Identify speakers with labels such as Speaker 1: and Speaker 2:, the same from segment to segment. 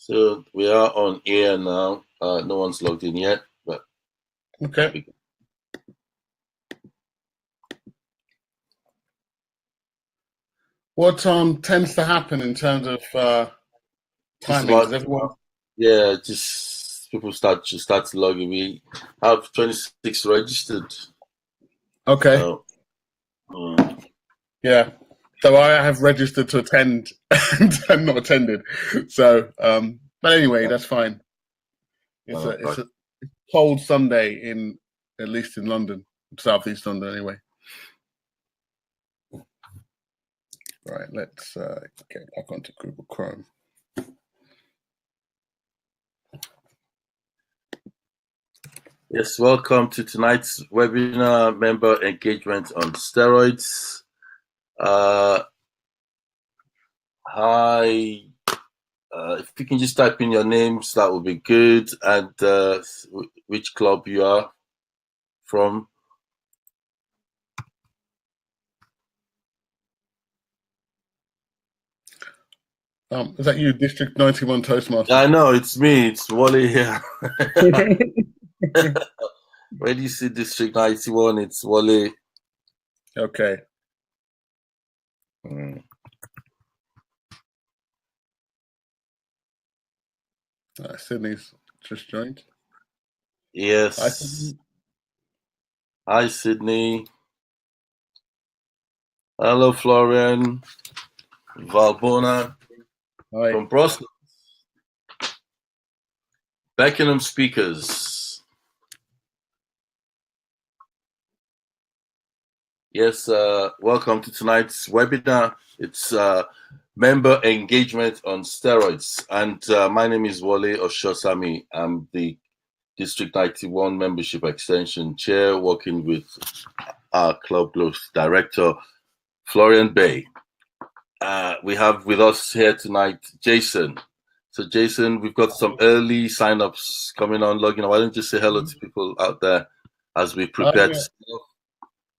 Speaker 1: So we are on air now. No one's logged in yet, but
Speaker 2: Okay. What tends to happen in terms of
Speaker 1: just
Speaker 2: timing?
Speaker 1: about
Speaker 2: Does everyone?
Speaker 1: just people start logging. We have 26 registered.
Speaker 2: Okay.
Speaker 1: So um,
Speaker 2: Yeah. So I have registered to attend and not attended. So, but anyway, that's fine. It's a cold Sunday in at least in London, southeast London, anyway. Right. Let's get back onto Google Chrome.
Speaker 1: yes, welcome to tonight's webinar, member engagement on steroids. Hi. If you can just type in your names, that would be good, and which club you are from.
Speaker 2: Is that you, District 91 Toastmasters?
Speaker 1: I know, it's me. It's Wally here. When you see District 91, it's Wally.
Speaker 2: Okay. Sydney's just joined.
Speaker 1: Yes. Hi, Sydney. Hello, Florian. Valbona.
Speaker 2: Hi.
Speaker 1: From Brussels. Beckenham speakers. Yes, welcome to tonight's webinar. It's member engagement on steroids. And my name is Wale Oshosami. I'm the District 91 Membership Extension Chair, working with our Club Growth Director, Florian Bay. We have with us here tonight, Jason. So, Jason, we've got some early signups coming on, logging on. Why don't you say hello to people out there as we prepare to start?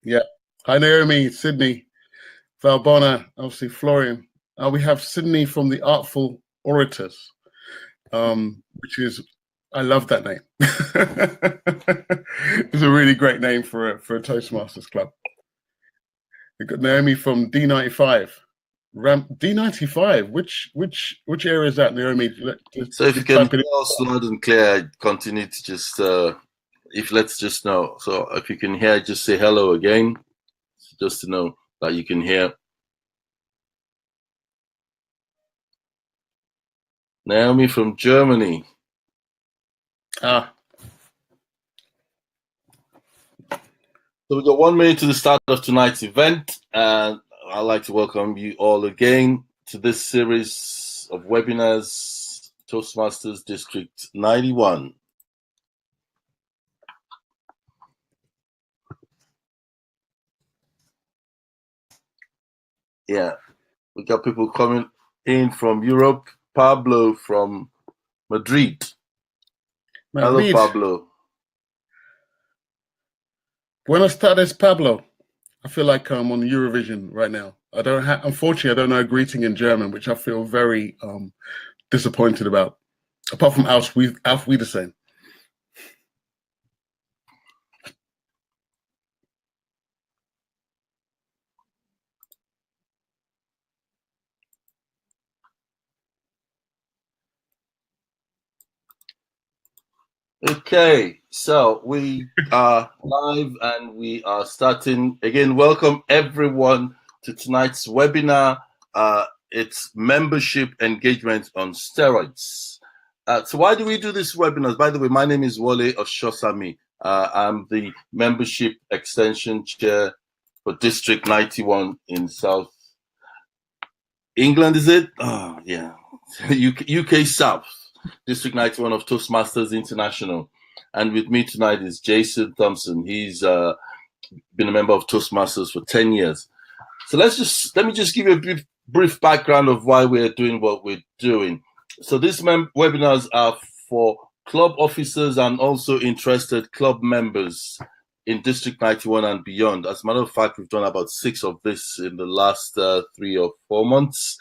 Speaker 2: Yeah. Hi, Naomi, Sydney, Valbona, obviously Florian. We have Sydney from the Artful Orators, which is, I love that name. It's a really great name for a Toastmasters club. We've got Naomi from D95. D95. Which area is that, Naomi?
Speaker 1: So if you can hear us loud and clear, continue to just let's just know. So if you can hear, just say hello again, just to know that you can hear. Naomi from Germany.
Speaker 2: Ah.
Speaker 1: So we got 1 minute to the start of tonight's event, and I'd like to welcome you all again to this series of webinars, Toastmasters District 91. Yeah, we got people coming in from Europe. Pablo from Madrid. Hello, Pablo.
Speaker 2: Buenas tardes, Pablo. I feel like I'm on Eurovision right now. Unfortunately, I don't know a greeting in German, which I feel very disappointed about. Apart from Auf Wiedersehen.
Speaker 1: Okay, so we are live and we are starting again. Welcome everyone to tonight's webinar. It's membership engagement on steroids. So why do we do this webinar? By the way, my name is Wale Oshosami. I'm the membership extension chair for District 91 in South England, is it? Oh, yeah. UK South. District 91 of Toastmasters International. And with me tonight is Jason Thompson. He's been a member of Toastmasters for 10 years. So let me just give you a brief background of why we're doing what we're doing. So these webinars are for club officers and also interested club members in District 91 and beyond. As a matter of fact, we've done about 6 of this in the last 3 or 4 months.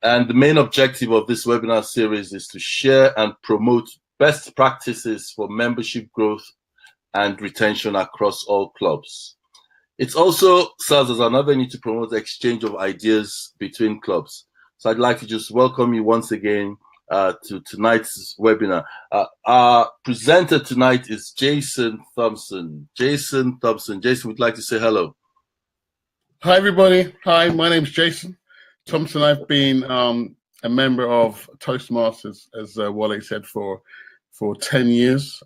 Speaker 1: And the main objective of this webinar series is to share and promote best practices for membership growth and retention across all clubs. It also serves as an avenue to promote the exchange of ideas between clubs. So I'd like to just welcome you once again to tonight's webinar. Our presenter tonight is Jason Thompson. Jason, would like to say hello.
Speaker 2: Hi, everybody. Hi, my name's Jason Thompson. I've been a member of Toastmasters, as Wale said, for 10 years.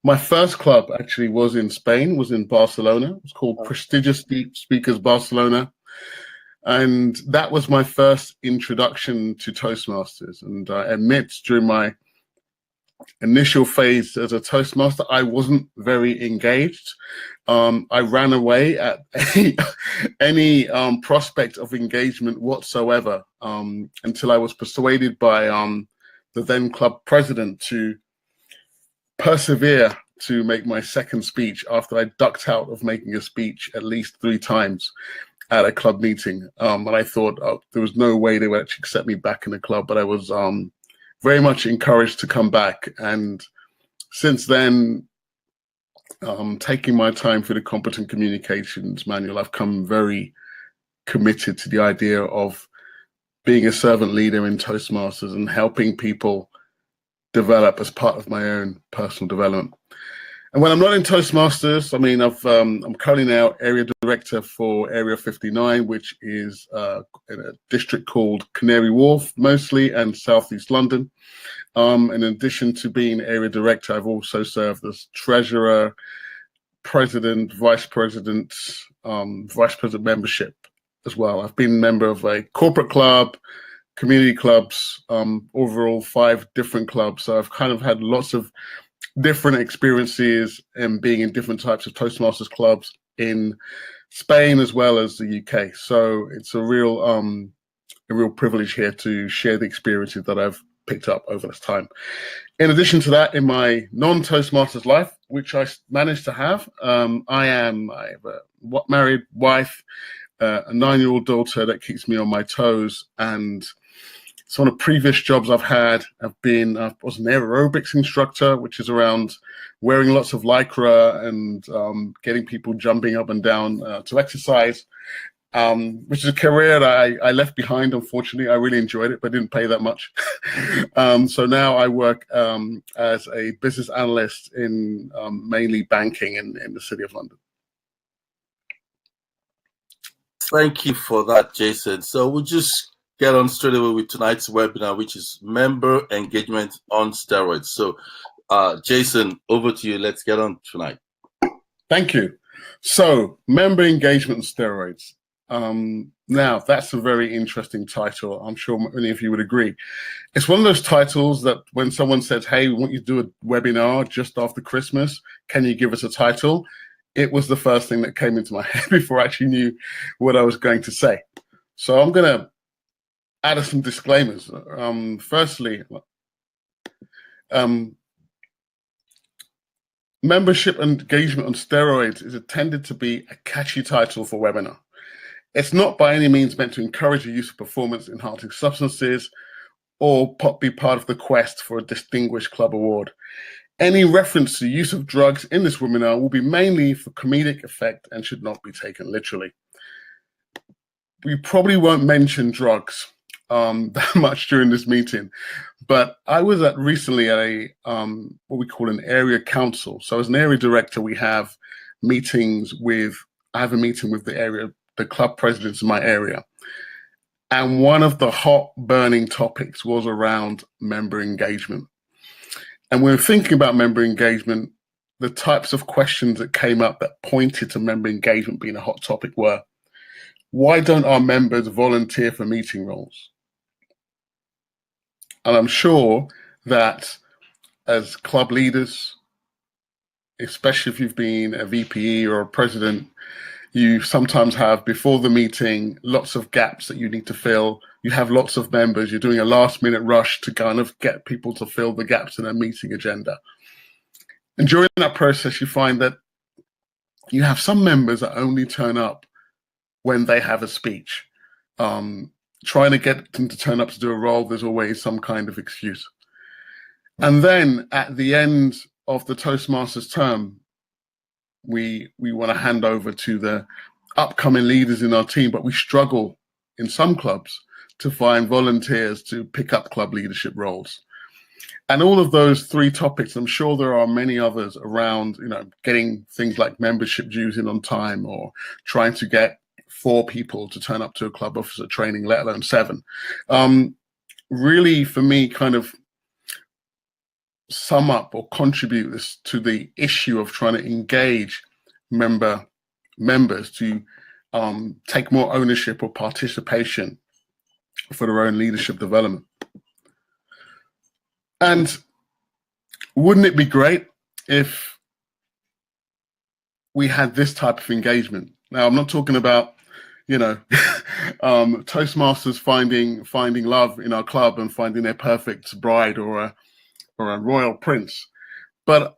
Speaker 2: My first club actually was in Spain, was in Barcelona. It's called Prestigious Speakers Barcelona. And that was my first introduction to Toastmasters. And I admit, during my initial phase as a Toastmaster, I wasn't very engaged. I ran away at any prospect of engagement whatsoever until I was persuaded by the then club president to persevere to make my second speech after I ducked out of making a speech at least 3 times at a club meeting. And I thought there was no way they would actually accept me back in the club, but I was very much encouraged to come back. And since then, taking my time through the Competent Communications Manual, I've come very committed to the idea of being a servant leader in Toastmasters and helping people develop as part of my own personal development. And when I'm not in Toastmasters, I mean, I'm currently now area director for Area 59, which is in a district called Canary Wharf, mostly, and Southeast London. In addition to being area director, I've also served as treasurer, president, vice president membership as well. I've been a member of a corporate club, community clubs, overall 5 different clubs. So I've kind of had lots of different experiences and being in different types of Toastmasters clubs in Spain as well as the UK. So it's a real privilege here to share the experiences that I've picked up over this time. In addition to that, in my non-Toastmasters life, which I managed to have, I have a married wife, a 9-year-old daughter that keeps me on my toes, and some of the previous jobs I've had have been, I was an aerobics instructor, which is around wearing lots of Lycra and getting people jumping up and down to exercise, which is a career that I left behind, unfortunately. I really enjoyed it, but didn't pay that much. So now I work as a business analyst in mainly banking in the City of London.
Speaker 1: Thank you for that, Jason. So we'll just get on straight away with tonight's webinar, which is member engagement on steroids. So, Jason, over to you. Let's get on tonight.
Speaker 2: Thank you. So, member engagement on steroids. Now, that's a very interesting title. I'm sure many of you would agree. It's one of those titles that when someone says, hey, we want you to do a webinar just after Christmas, can you give us a title? It was the first thing that came into my head before I actually knew what I was going to say. So I'm going to add some disclaimers. Firstly, membership engagement on steroids is intended to be a catchy title for webinar. It's not by any means meant to encourage the use of performance-enhancing substances or be part of the quest for a distinguished club award. Any reference to use of drugs in this webinar will be mainly for comedic effect and should not be taken literally. We probably won't mention drugs that much during this meeting, but I was recently at a what we call an area council. So as an area director, we have meetings with, I have a meeting with the club presidents in my area. And one of the hot burning topics was around member engagement. And when we're thinking about member engagement, the types of questions that came up that pointed to member engagement being a hot topic were, why don't our members volunteer for meeting roles? And I'm sure that as club leaders, especially if you've been a VPE or a president, you sometimes have, before the meeting, lots of gaps that you need to fill. You have lots of members. You're doing a last-minute rush to kind of get people to fill the gaps in a meeting agenda. And during that process, you find that you have some members that only turn up when they have a speech. trying to get them to turn up to do a role, there's always some kind of excuse. And then at the end of the Toastmasters term, we want to hand over to the upcoming leaders in our team, but we struggle in some clubs to find volunteers to pick up club leadership roles. And all of those three topics, I'm sure there are many others around, getting things like membership dues in on time, or trying to get 4 people to turn up to a club officer training, let alone 7. Really, for me, kind of sum up or contribute this to the issue of trying to engage members to take more ownership or participation for their own leadership development. And wouldn't it be great if we had this type of engagement? Now, I'm not talking about, Toastmasters finding love in our club and finding their perfect bride or a royal prince. But,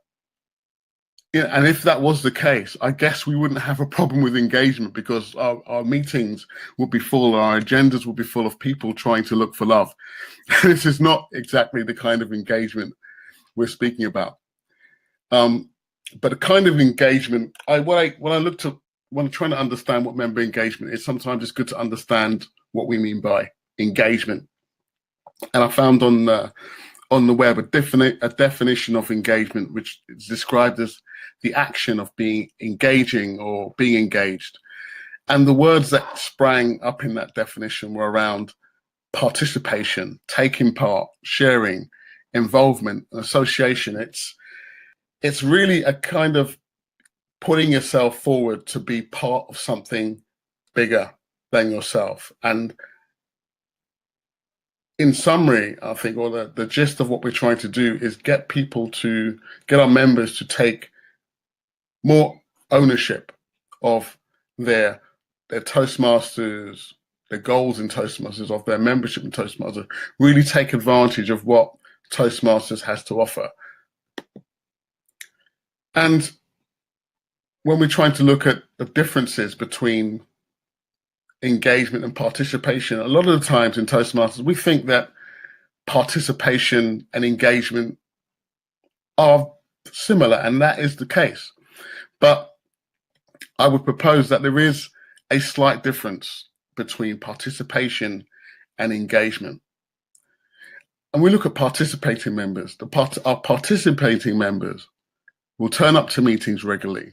Speaker 2: and if that was the case, I guess we wouldn't have a problem with engagement, because our meetings would be full, our agendas would be full of people trying to look for love. This is not exactly the kind of engagement we're speaking about. But a kind of engagement, when I'm trying to understand what member engagement is, sometimes it's good to understand what we mean by engagement. And I found on the web a definition of engagement, which is described as the action of being engaging or being engaged. And the words that sprang up in that definition were around participation, taking part, sharing, involvement, and association. It's really a kind of putting yourself forward to be part of something bigger than yourself. And in summary, I think, or the gist of what we're trying to do is get our members to take more ownership of their Toastmasters, their goals in Toastmasters, of their membership in Toastmasters, really take advantage of what Toastmasters has to offer. And when we're trying to look at the differences between engagement and participation, a lot of the times in Toastmasters, we think that participation and engagement are similar, and that is the case. But I would propose that there is a slight difference between participation and engagement. And we look at participating members. Our participating members will turn up to meetings regularly.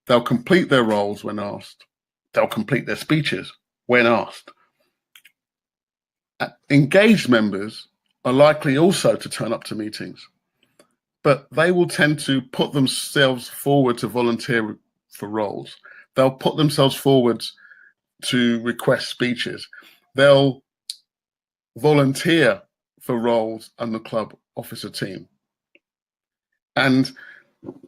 Speaker 2: They'll complete their roles when asked. They'll complete their speeches when asked. Engaged members are likely also to turn up to meetings, but they will tend to put themselves forward to volunteer for roles. They'll put themselves forward to request speeches. They'll volunteer for roles on the club officer team. And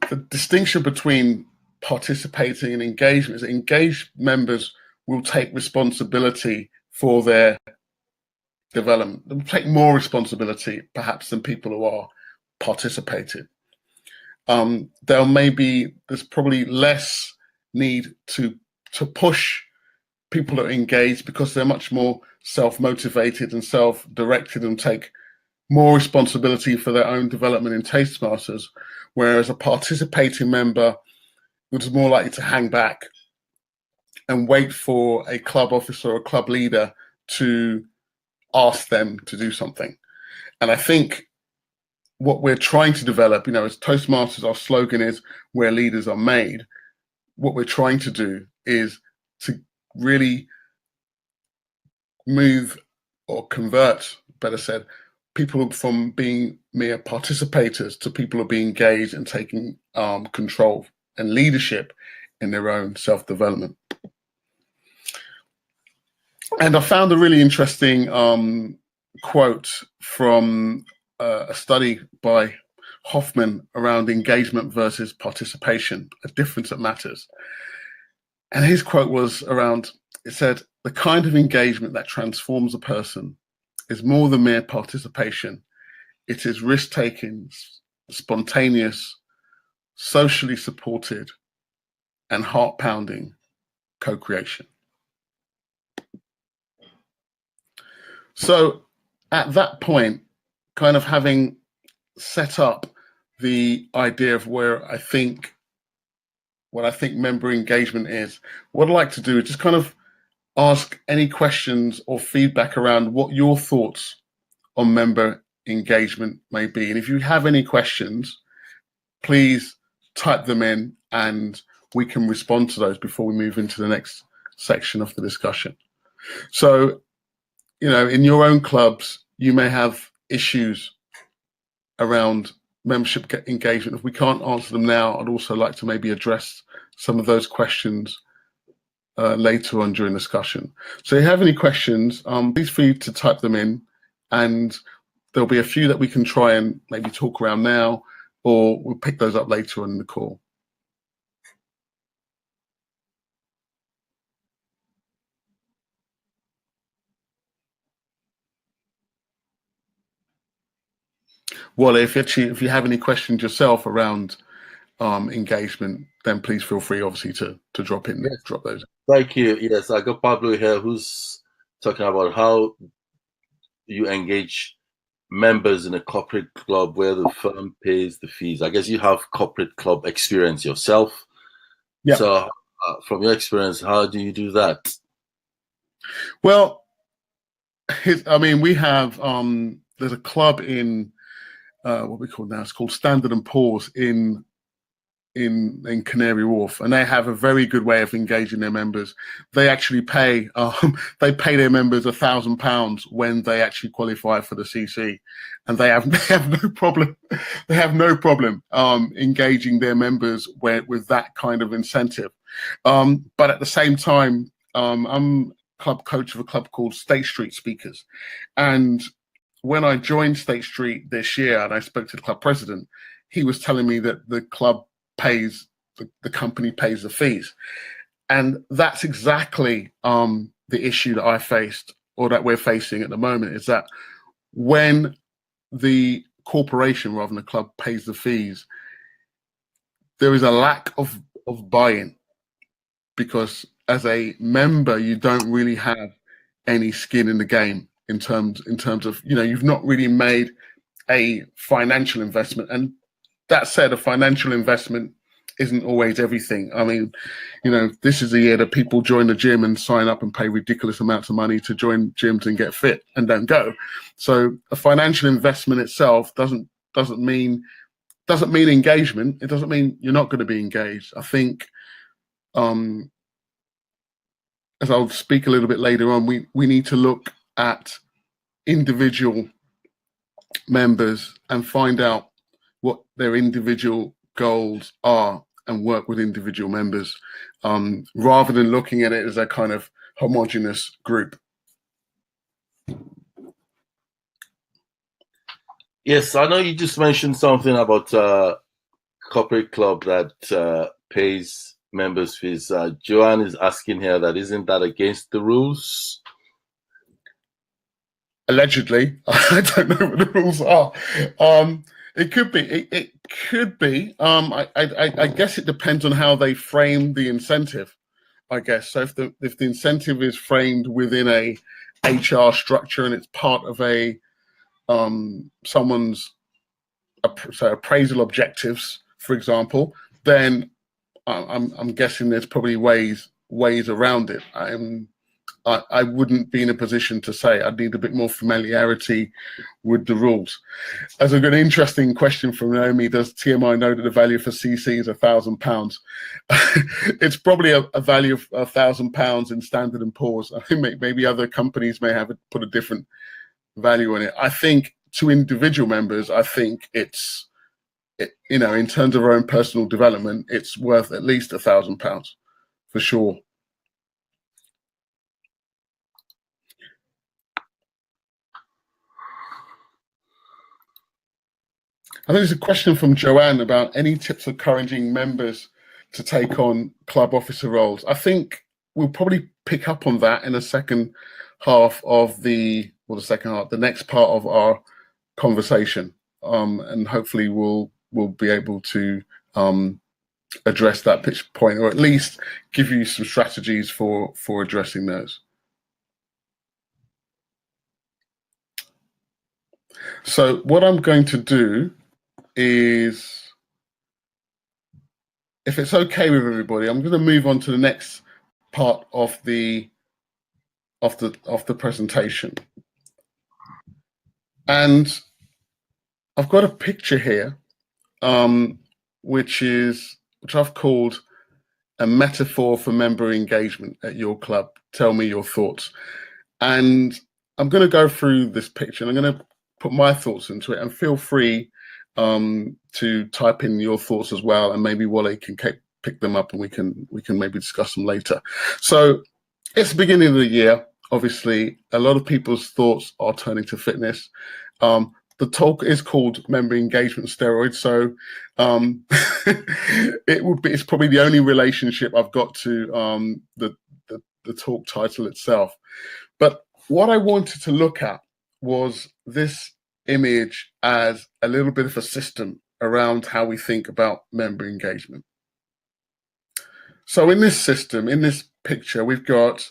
Speaker 2: the distinction between participating and engagement is that engaged members will take responsibility for their development. They'll take more responsibility, perhaps, than people who are participating. There's probably less need to push people that are engaged, because they're much more self-motivated and self-directed and take more responsibility for their own development in Toastmasters, whereas a participating member was more likely to hang back and wait for a club officer or a club leader to ask them to do something. And I think what we're trying to develop, as Toastmasters, our slogan is "Where leaders are made." What we're trying to do is to really move or convert, better said, people from being mere participators to people who are being engaged and taking control and leadership in their own self-development. And I found a really interesting quote from a study by Hoffman around engagement versus participation, a difference that matters. And his quote was it said, "The kind of engagement that transforms a person is more than mere participation. It is risk-taking, spontaneous, socially supported, and heart-pounding co-creation." So at that point, kind of having set up the idea of what I think member engagement is, what I'd like to do is just kind of ask any questions or feedback around what your thoughts on member engagement may be. And if you have any questions, please type them in and we can respond to those before we move into the next section of the discussion. So, in your own clubs, you may have issues around membership engagement. If we can't answer them now, I'd also like to maybe address some of those questions later on during discussion. So if you have any questions, please feel free to type them in, and there'll be a few that we can try and maybe talk around now, or we'll pick those up later on in the call. Well, if you have any questions yourself around engagement, then please feel free, obviously, to drop those.
Speaker 1: Thank you. Yes, I got Pablo here who's talking about how you engage members in a corporate club where the firm pays the fees. I guess you have corporate club experience yourself. Yeah. So from your experience, how do you do that?
Speaker 2: Well, we have there's a club in what we call now, it's called Standard & Poor's in Canary Wharf, and they have a very good way of engaging their members. They actually pay their members £1,000 when they actually qualify for the CC, and they have no problem. They have no problem engaging their members with that kind of incentive. But at the same time, I'm club coach of a club called State Street Speakers, and when I joined State Street this year and I spoke to the club president, he was telling me that the club pays, the company pays the fees. And that's exactly the issue that I faced, or that we're facing at the moment, is that when the corporation rather than the club pays the fees, there is a lack of buy-in, because as a member, you don't really have any skin in the game in terms of, you've not really made a financial investment. And that said, a financial investment isn't always everything. I mean, this is the year that people join the gym and sign up and pay ridiculous amounts of money to join gyms and get fit and don't go. So a financial investment itself doesn't mean engagement. It doesn't mean you're not going to be engaged. I think, as I'll speak a little bit later on, we need to look at individual members and find out what their individual goals are and work with individual members, rather than looking at it as a kind of homogenous group.
Speaker 1: Yes, I know you just mentioned something about corporate club that pays members fees. Joanne is asking here that isn't that against the rules?
Speaker 2: Allegedly, I don't know what the rules are. It could be. It could be. I guess it depends on how they frame the incentive. I guess so. If the incentive is framed within a HR structure and it's part of a someone's appraisal objectives, for example, then I'm guessing there's probably ways around it. I wouldn't be in a position to say. I'd need a bit more familiarity with the rules. As I've got an interesting question from Naomi, does TMI know that the value for CC is £1,000? It's probably a value of £1,000 in Standard & Poor's. I think maybe other companies may have put a different value on it. I think to individual members, I think it's, in terms of our own personal development, it's worth at least £1,000 for sure. I think there's a question from Joanne about any tips encouraging members to take on club officer roles. I think we'll probably pick up on that in the second half of the next part of our conversation, and hopefully we'll be able to address that pitch point, or at least give you some strategies for addressing those. So what I'm going to do is, if it's okay with everybody, I'm going to move on to the next part of the presentation. And I've got a picture here, which I've called a metaphor for member engagement at your club. Tell me your thoughts. And I'm going to go through this picture and I'm going to put my thoughts into it, and feel free to type in your thoughts as well, and maybe Wally can pick them up and we can maybe discuss them later. So it's the beginning of the year. Obviously, a lot of people's thoughts are turning to fitness. The talk is called Member Engagement Steroids, so it's probably the only relationship I've got to the talk title itself. But what I wanted to look at was this image as a little bit of a system around how we think about member engagement. So in this system, in this picture, we've got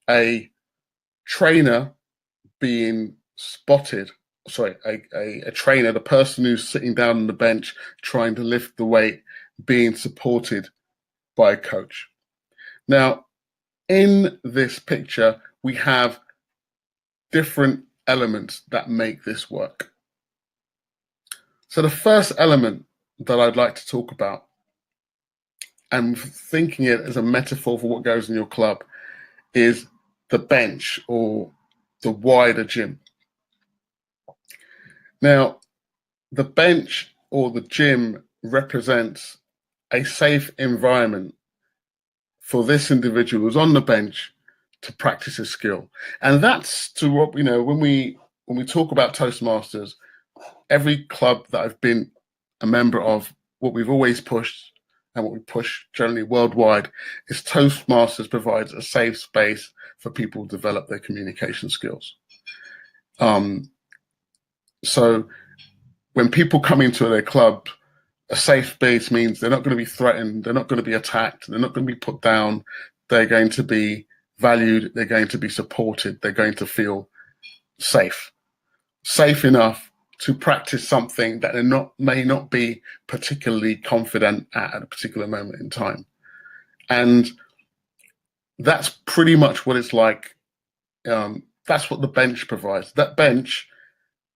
Speaker 2: a trainer being spotted. Sorry, a trainer, the person who's sitting down on the bench trying to lift the weight, being supported by a coach. Now, in this picture, we have different elements that make this work. So the first element that I'd like to talk about, and thinking it as a metaphor for what goes in your club, is the bench or the wider gym. Now, the bench or the gym represents a safe environment for this individual who's on the bench to practice a skill. And that's to what, when we talk about Toastmasters, every club that I've been a member of, what we've always pushed and what we push generally worldwide is Toastmasters provides a safe space for people to develop their communication skills. So when people come into their club, a safe space means they're not going to be threatened, they're not going to be attacked, they're not going to be put down, they're going to be valued, they're going to be supported, they're going to feel safe enough to practice something that they may not be particularly confident at a particular moment in time. And that's pretty much what it's like. That's what the bench provides. That bench,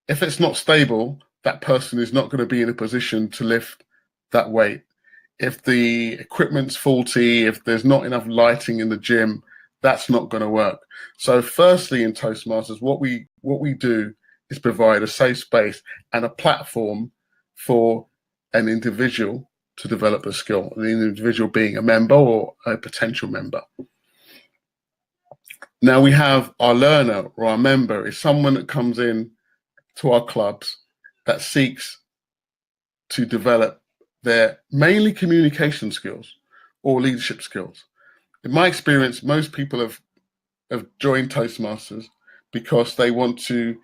Speaker 2: if it's not stable, that person is not going to be in a position to lift that weight. If the equipment's faulty, if there's not enough lighting in the gym, that's not going to work. So firstly, in Toastmasters, what we do is provide a safe space and a platform for an individual to develop a skill, the individual being a member or a potential member. Now we have our learner or our member is someone that comes in to our clubs that seeks to develop their mainly communication skills or leadership skills. In my experience, most people have joined Toastmasters because they want to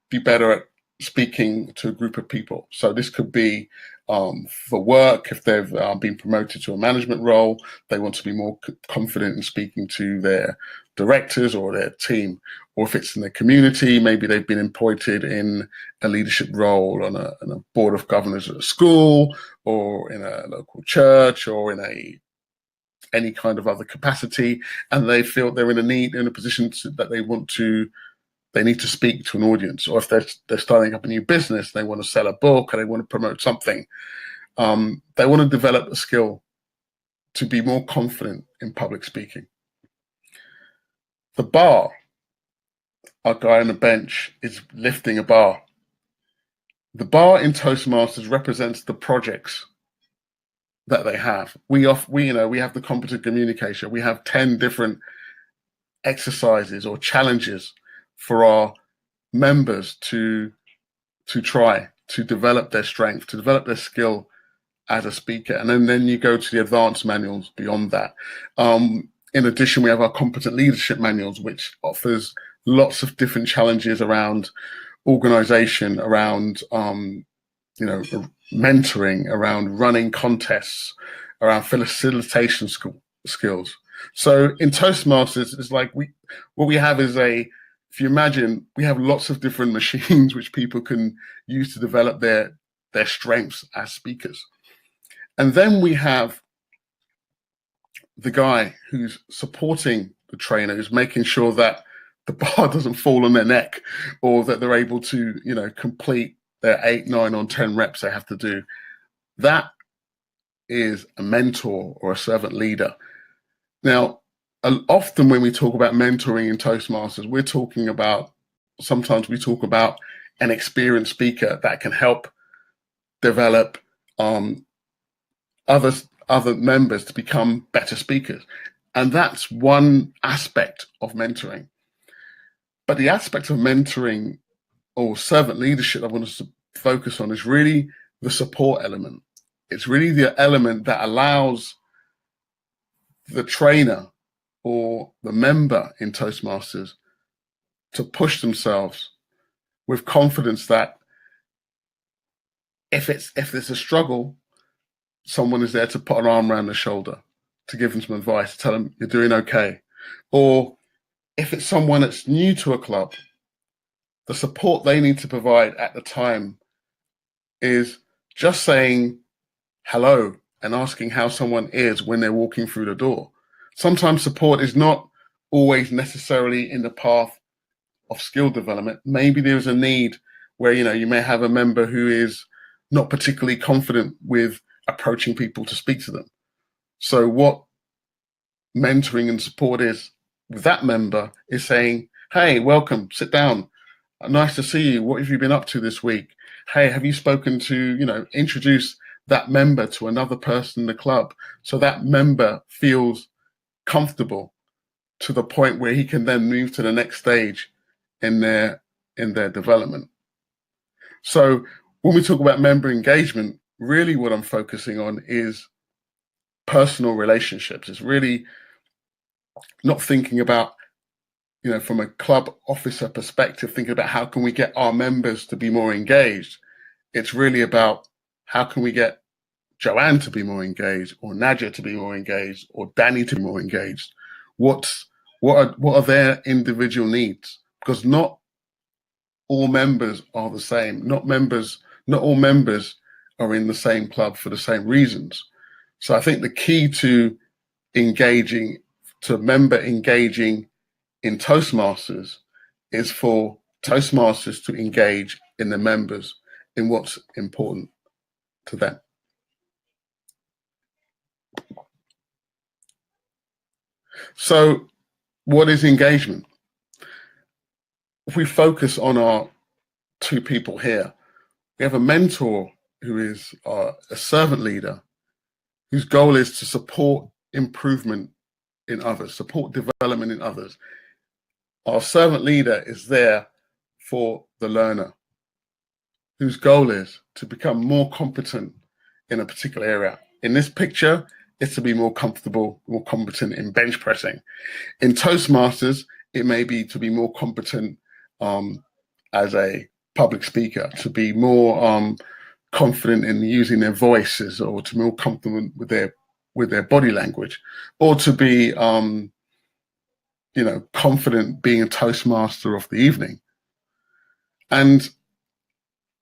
Speaker 2: be better at speaking to a group of people. So this could be for work. If they've been promoted to a management role, they want to be more confident in speaking to their directors or their team. Or if it's in the community, maybe they've been appointed in a leadership role on a board of governors at a school, or in a local church, or in any kind of other capacity, and they feel they're in a position that they need to speak to an audience. Or if they're starting up a new business, they want to sell a book or they want to promote something. They want to develop a skill to be more confident in public speaking. The bar, our guy on the bench is lifting a bar. The bar in Toastmasters represents the projects that they have. We have the competent communication. We have 10 different exercises or challenges for our members to try to develop their strength, to develop their skill as a speaker. And then you go to the advanced manuals beyond that. In addition, we have our competent leadership manuals, which offers lots of different challenges around organization, around mentoring, around running contests, around facilitation skills. So in Toastmasters, it's like what we have is a if you imagine, we have lots of different machines which people can use to develop their strengths as speakers. And then we have the guy who's supporting the trainer, who's making sure that the bar doesn't fall on their neck, or that they're able to, complete their 8, 9, or 10 reps they have to do. That is a mentor or a servant leader. Now, often when we talk about mentoring in Toastmasters, sometimes we talk about an experienced speaker that can help develop other members to become better speakers. And that's one aspect of mentoring. But the aspect of mentoring or servant leadership I want to focus on is really the support element. It's really the element that allows the trainer or the member in Toastmasters to push themselves with confidence that if there's a struggle, someone is there to put an arm around their shoulder, to give them some advice, to tell them you're doing okay. Or if it's someone that's new to a club, the support they need to provide at the time is just saying hello and asking how someone is when they're walking through the door. Sometimes support is not always necessarily in the path of skill development. Maybe there's a need where, you may have a member who is not particularly confident with approaching people to speak to them. So what mentoring and support is with that member is saying, hey, welcome, sit down. Nice to see you. What have you been up to this week? Hey, have you spoken to, introduce that member to another person in the club so that member feels comfortable to the point where he can then move to the next stage in their development. So when we talk about member engagement, really what I'm focusing on is personal relationships. It's really not thinking about, from a club officer perspective, thinking about how can we get our members to be more engaged. It's really about how can we get Joanne to be more engaged, or Nadia to be more engaged, or Danny to be more engaged. What are their individual needs? Because not all members are the same. Not all members are in the same club for the same reasons. So I think the key to member engaging in Toastmasters is for Toastmasters to engage in the members in what's important to them. So what is engagement? If we focus on our two people here, we have a mentor who is a servant leader whose goal is to support improvement in others, support development in others. Our servant leader is there for the learner, whose goal is to become more competent in a particular area. In this picture, it's to be more comfortable, more competent in bench pressing. In Toastmasters, it may be to be more competent as a public speaker, to be more confident in using their voices, or to be more comfortable with their body language, or to be confident being a Toastmaster of the evening. And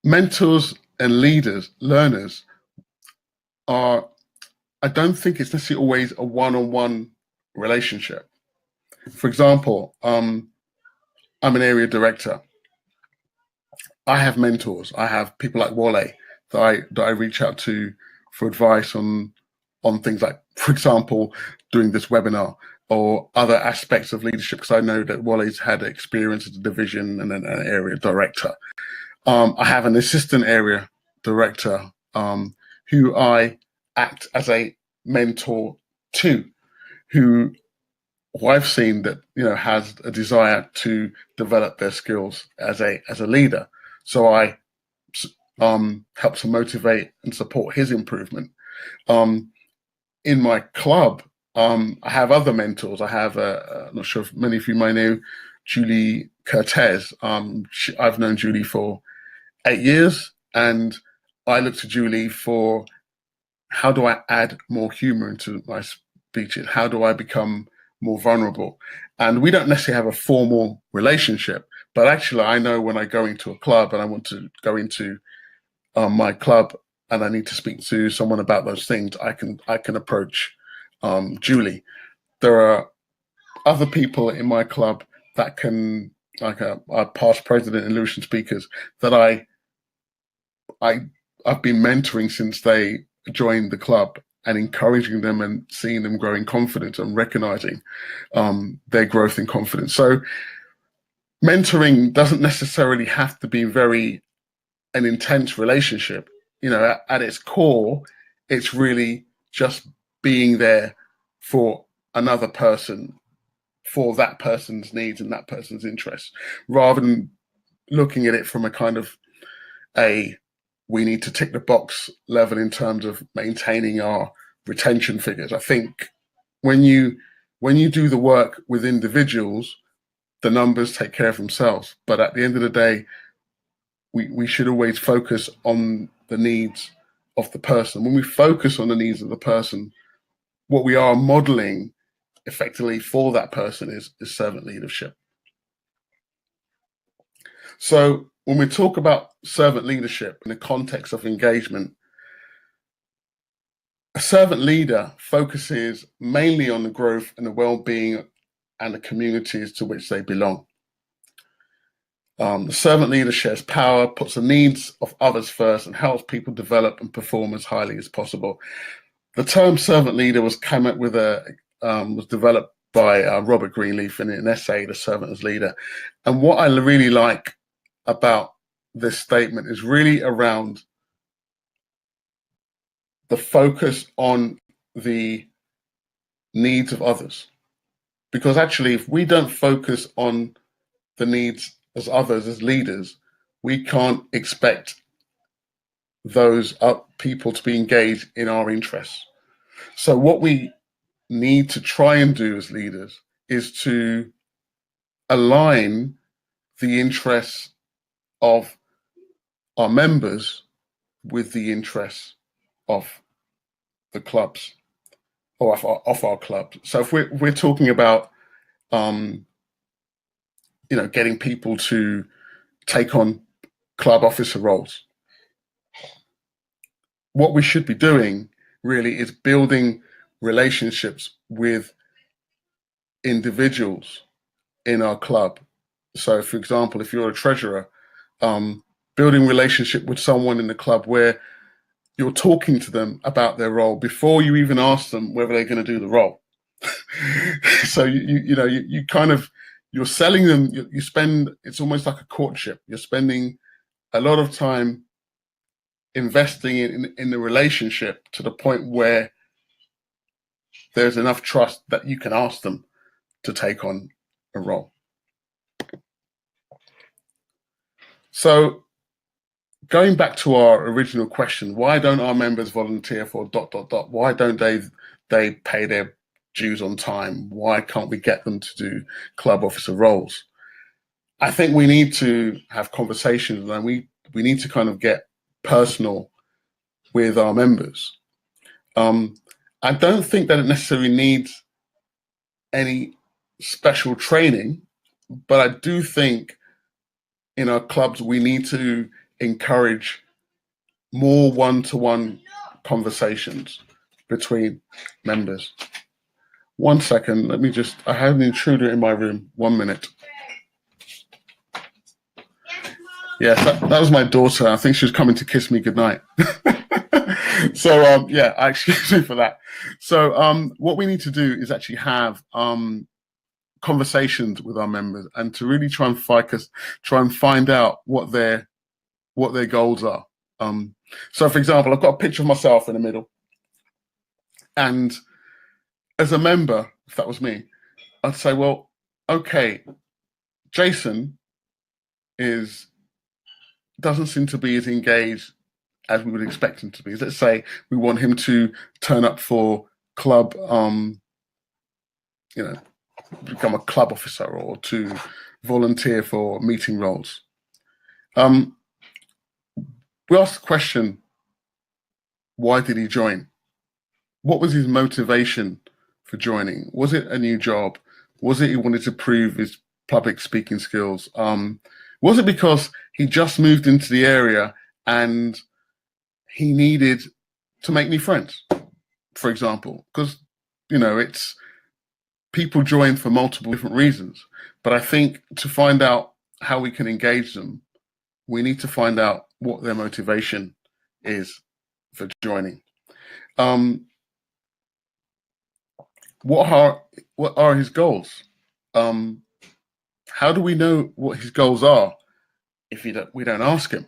Speaker 2: mentors and learners I don't think it's necessarily always a one-on-one relationship. For example, I'm an area director. I have mentors. I have people like Wale that I reach out to for advice on things like, for example, doing this webinar or other aspects of leadership, because I know that Wale's had experience as a division and an area director. I have an assistant area director who I act as a mentor to, who I've seen that has a desire to develop their skills as a leader. So I help to motivate and support his improvement. In my club, I have other mentors. I have, I'm not sure if many of you might know, Julie Cortez. I've known Julie for 8 years, and I look to Julie for how do I add more humor into my speeches? How do I become more vulnerable? And we don't necessarily have a formal relationship, but actually I know when I go into a club and I want to go into my club and I need to speak to someone about those things, I can approach Julie. There are other people in my club that can, like our past president and Lewisham speakers, that I've been mentoring since they joined the club, and encouraging them and seeing them grow in confidence and recognizing their growth in confidence. So mentoring doesn't necessarily have to be an intense relationship. At its core, it's really just being there for another person, for that person's needs and that person's interests, rather than looking at it from a kind of we need to tick the box level in terms of maintaining our retention figures. I think when you do the work with individuals, the numbers take care of themselves. But at the end of the day, we should always focus on the needs of the person. When we focus on the needs of the person, what we are modeling effectively for that person is servant leadership. So when we talk about servant leadership in the context of engagement, a servant leader focuses mainly on the growth and the well-being and the communities to which they belong. The servant leader shares power, puts the needs of others first, and helps people develop and perform as highly as possible. The term servant leader was developed by Robert Greenleaf in an essay, The Servant as Leader. And what I really like about this statement is really around the focus on the needs of others. Because actually, if we don't focus on the needs as others, as leaders, we can't expect those people to be engaged in our interests. So what we need to try and do as leaders is to align the interests of our members with the interests of the clubs, or of our clubs. So if we're talking about getting people to take on club officer roles, what we should be doing really is building relationships with individuals in our club. So for example, if you're a treasurer, building relationship with someone in the club where you're talking to them about their role before you even ask them whether they're going to do the role. So you're selling them. You spend, it's almost like a courtship. You're spending a lot of time investing in the relationship to the point where there's enough trust that you can ask them to take on a role. So going back to our original question, why don't our members volunteer for ... Why don't they pay their dues on time? Why can't we get them to do club officer roles? I think we need to have conversations, and we need to kind of get personal with our members. I don't think that it necessarily needs any special training, but I do think in our clubs we need to encourage more one-to-one conversations between members. 1 second, I have an intruder in my room. 1 minute. Yes, that was my daughter. I think she was coming to kiss me goodnight. So excuse me for that. So what we need to do is actually have conversations with our members, and to really try and find out what their goals are. So for example, I've got a picture of myself in the middle, and as a member, if that was me, I'd say, well, okay, Jason doesn't seem to be as engaged as we would expect him to be. Let's say we want him to turn up for club, become a club officer, or to volunteer for meeting roles. We asked the question, why did he join? What was his motivation for joining? Was it a new job? Was it he wanted to prove his public speaking skills? Was it because he just moved into the area and he needed to make new friends, for example? Because, it's people join for multiple different reasons. But I think to find out how we can engage them, we need to find out what their motivation is for joining. What are his goals? How do we know what his goals are if we don't ask him?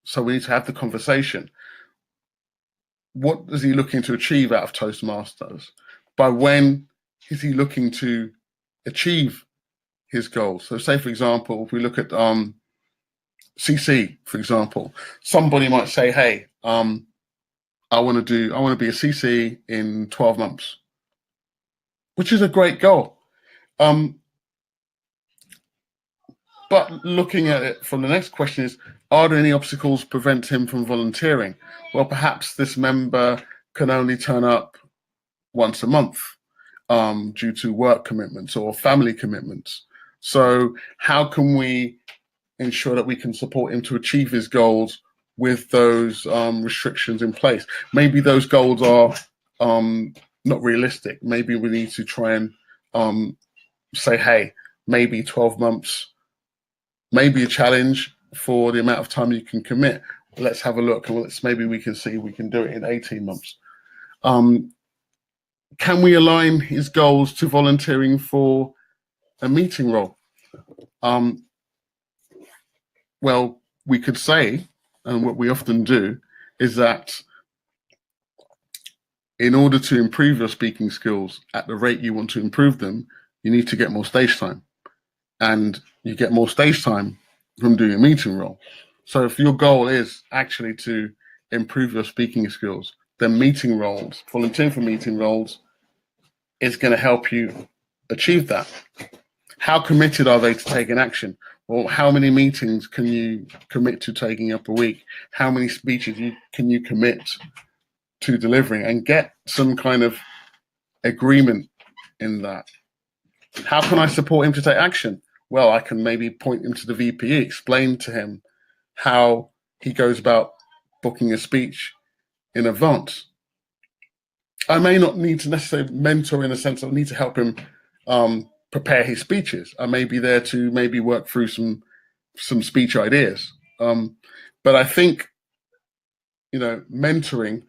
Speaker 2: So we need to have the conversation. What is he looking to achieve out of Toastmasters? By when is he looking to achieve his goals? So say, for example, if we look at CC, for example, somebody might say, hey, I want to be a CC in 12 months, which is a great goal. But looking at it from the next question is, are there any obstacles prevent him from volunteering? Well, perhaps this member can only turn up once a month due to work commitments or family commitments. So how can we ensure that we can support him to achieve his goals with those restrictions in place? Maybe those goals are not realistic. Maybe we need to try and say, hey, maybe 12 months may be a challenge for the amount of time you can commit. Let's have a look, and maybe we can see we can do it in 18 months. Can we align his goals to volunteering for a meeting role? Well, we could say, and what we often do, is that in order to improve your speaking skills at the rate you want to improve them, you need to get more stage time. And you get more stage time from doing a meeting role. So if your goal is actually to improve your speaking skills, then meeting roles, volunteering for meeting roles, is going to help you achieve that. How committed are they to taking action? Or how many meetings can you commit to taking up a week? How many speeches can you commit to delivering, and get some kind of agreement in that? How can I support him to take action? Well, I can maybe point him to the VPE, explain to him how he goes about booking a speech in advance. I may not need to necessarily mentor in a sense of need to help him prepare his speeches. I may be there to maybe work through some speech ideas. But I think, mentoring,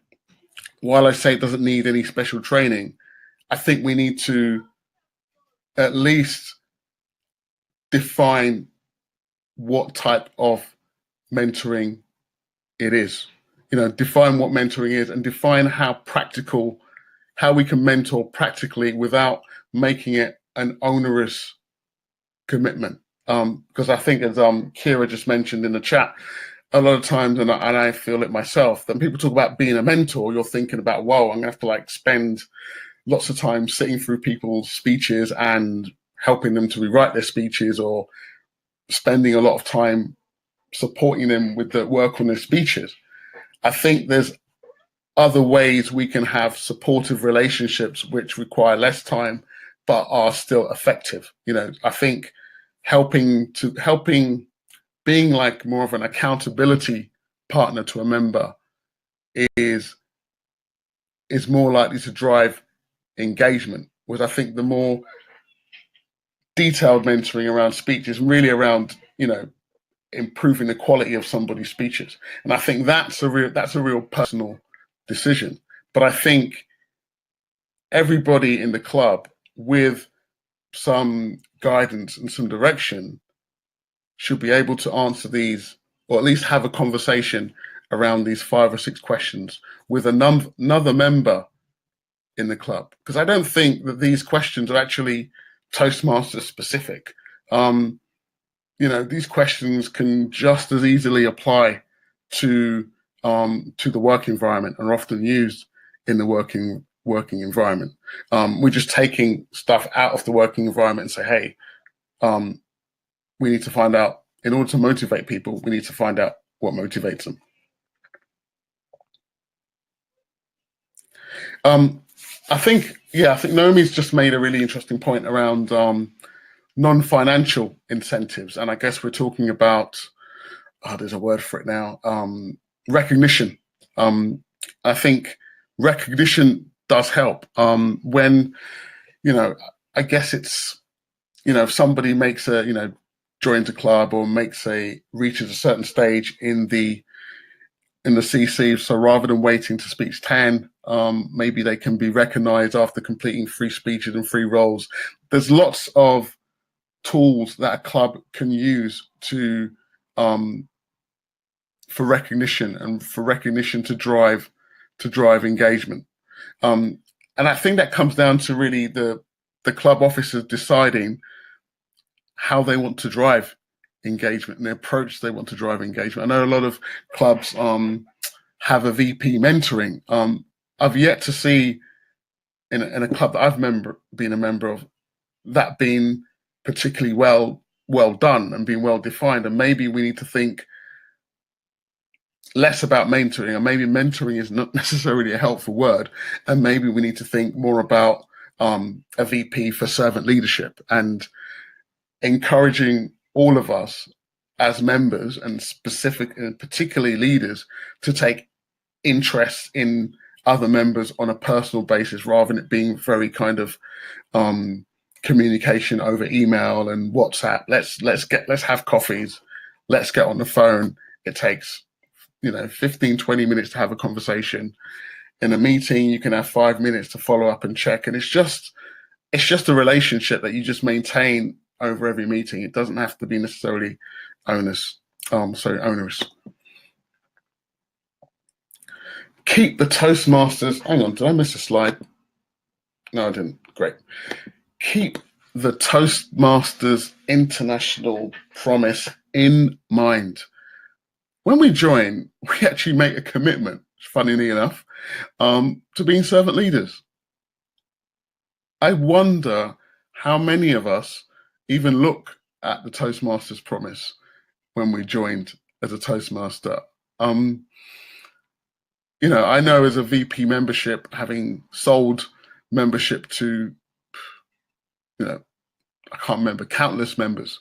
Speaker 2: while I say it doesn't need any special training, I think we need to at least define what type of mentoring it is. Define what mentoring is, and define how we can mentor practically without making it an onerous commitment. Because I think, as Kira just mentioned in the chat, a lot of times, and I feel it myself, that people talk about being a mentor, you're thinking about, whoa, I'm gonna have to spend lots of time sitting through people's speeches and helping them to rewrite their speeches, or spending a lot of time supporting them with the work on their speeches. I think there's other ways we can have supportive relationships which require less time but are still effective. I think helping being more of an accountability partner to a member is more likely to drive engagement. Whereas I think the more detailed mentoring around speech is really around, improving the quality of somebody's speeches. And I think that's a real personal decision. But I think everybody in the club, with some guidance and some direction, should be able to answer these, or at least have a conversation around these 5 or 6 questions with another member in the club. Because I don't think that these questions are actually Toastmasters specific. These questions can just as easily apply to the work environment, and are often used in the working environment. We're just taking stuff out of the working environment and say, hey, we need to find out, in order to motivate people, we need to find out what motivates them. I think Naomi's just made a really interesting point around non-financial incentives, and I guess we're talking about there's a word for it now, recognition. I think recognition does help when I guess it's if somebody makes joins a club or reaches a certain stage in the CC. So rather than waiting to speech 10, maybe they can be recognized after completing 3 speeches and 3 roles. There's lots of tools that a club can use to for recognition and for recognition to drive engagement. And I think that comes down to really the club officers deciding how they want to drive engagement and the approach they want to drive engagement. I know a lot of clubs have a VP mentoring. I've yet to see in a club that I've been a member of that being particularly well done and being well defined. And maybe we need to think less about mentoring, and maybe mentoring is not necessarily a helpful word, and maybe we need to think more about a VP for servant leadership and encouraging all of us as members and particularly leaders to take interest in other members on a personal basis rather than it being very kind of communication over email and WhatsApp. Let's have coffees, let's get on the phone. It takes 15, 20 minutes to have a conversation. In a meeting, you can have 5 minutes to follow up and check. And it's just a relationship that you just maintain over every meeting. It doesn't have to be necessarily onerous. Keep the Toastmasters. Hang on, did I miss a slide? No, I didn't. Great. Keep the Toastmasters International promise in mind. When we join, we actually make a commitment, funnily enough, to being servant leaders. I wonder how many of us even look at the Toastmasters promise when we joined as a Toastmaster. I know as a VP membership, having sold membership to, I can't remember, countless members,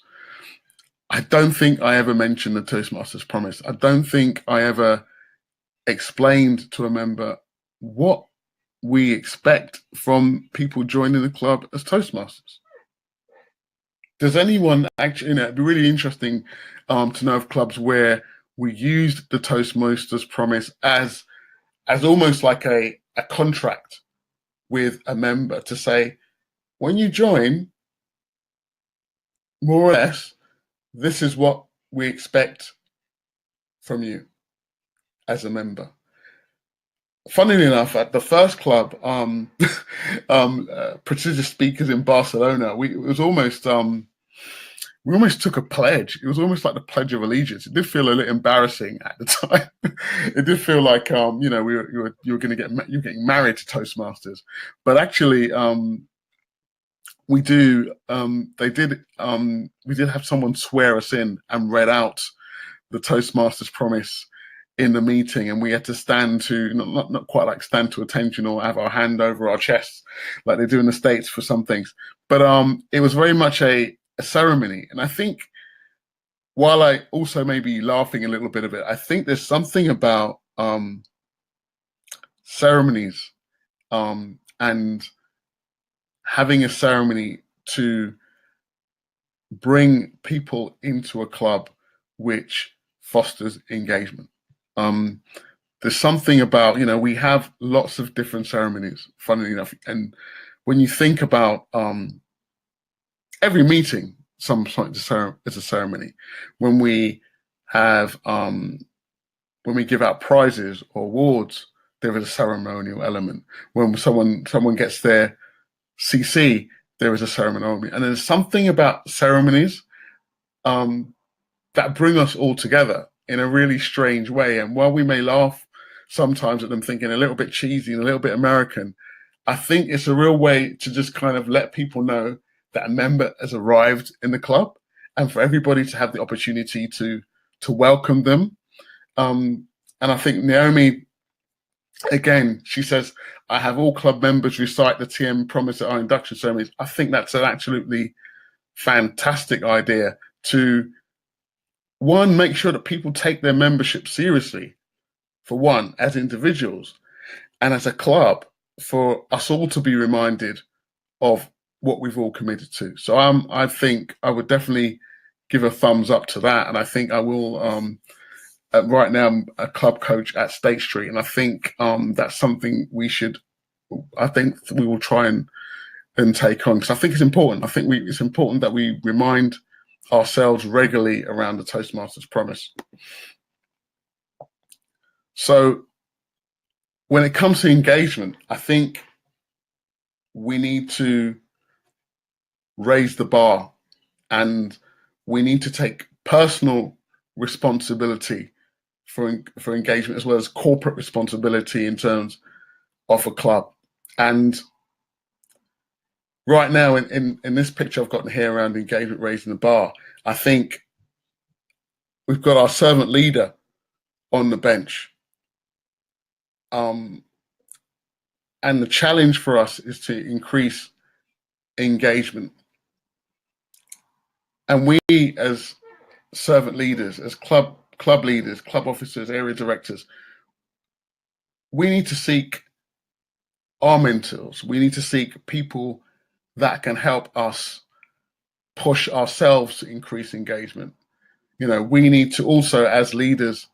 Speaker 2: I don't think I ever mentioned the Toastmasters promise. I don't think I ever explained to a member what we expect from people joining the club as Toastmasters. Does anyone actually, it'd be really interesting to know of clubs where we used the Toastmasters promise as almost like a contract with a member to say, when you join, more or less, this is what we expect from you as a member. Funnily enough, at the first club, prestigious speakers in Barcelona, we almost took a pledge. It was almost like the Pledge of Allegiance. It did feel a little embarrassing at the time. It did feel like you were getting married to Toastmasters, but actually we did have someone swear us in and read out the Toastmasters promise in the meeting, and we had to stand to not quite like stand to attention or have our hand over our chests like they do in the States for some things, but it was very much a ceremony. And I think, while I also may be laughing a little bit of it, I think there's something about ceremonies and having a ceremony to bring people into a club which fosters engagement. There's something about, we have lots of different ceremonies, funnily enough. And when you think about every meeting, some sort is a ceremony. When we have, when we give out prizes or awards, there is a ceremonial element. When someone gets their CC, there is a ceremony. And there's something about ceremonies that bring us all together in a really strange way. And while we may laugh sometimes at them thinking a little bit cheesy and a little bit American, I think it's a real way to just kind of let people know that a member has arrived in the club, and for everybody to have the opportunity to welcome them. And I think Naomi Again, she says, I have all club members recite the TM promise at our induction ceremonies. I think that's an absolutely fantastic idea to, one, make sure that people take their membership seriously, for one, as individuals, and as a club, for us all to be reminded of what we've all committed to. So I think I would definitely give a thumbs up to that. And I think I will, right now I'm a club coach at State Street. And I think that's something I think we will try and take on, because I think it's important. I think it's important that we remind ourselves regularly around the Toastmasters promise. So when it comes to engagement, I think we need to raise the bar, and we need to take personal responsibility for engagement, as well as corporate responsibility in terms of a club. And right now, in this picture I've got here around engagement, raising the bar, I think we've got our servant leader on the bench. And the challenge for us is to increase engagement. And we, as servant leaders, as club leaders, club officers, area directors, we need to seek our mentors. We need to seek people that can help us push ourselves to increase engagement. You know, we need to also, as leaders,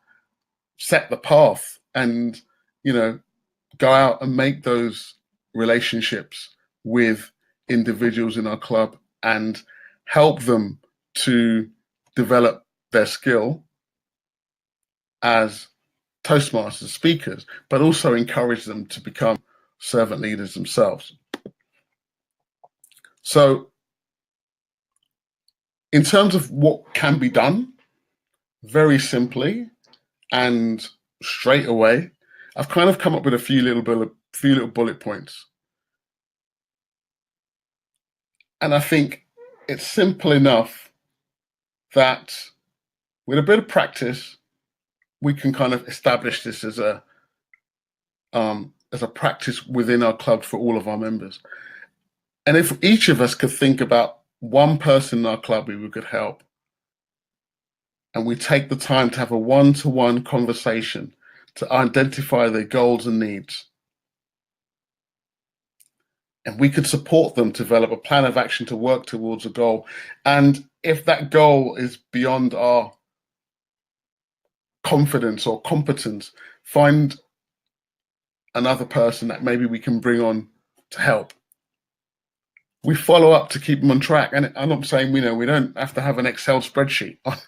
Speaker 2: set the path and, you know, go out and make those relationships with individuals in our club and help them to develop their skill as Toastmasters speakers, but also encourage them to become servant leaders themselves. So in terms of what can be done, very simply and straight away, I've kind of come up with a few little bullet points. And I think it's simple enough that with a bit of practice, we can kind of establish this as a practice within our club for all of our members. And if each of us could think about one person in our club we could help, and we take the time to have a one-to-one conversation to identify their goals and needs, and we could support them to develop a plan of action to work towards a goal. And if that goal is beyond our confidence or competence, find another person that maybe we can bring on to help. We follow up to keep them on track. And I'm not saying, we don't have to have an Excel spreadsheet on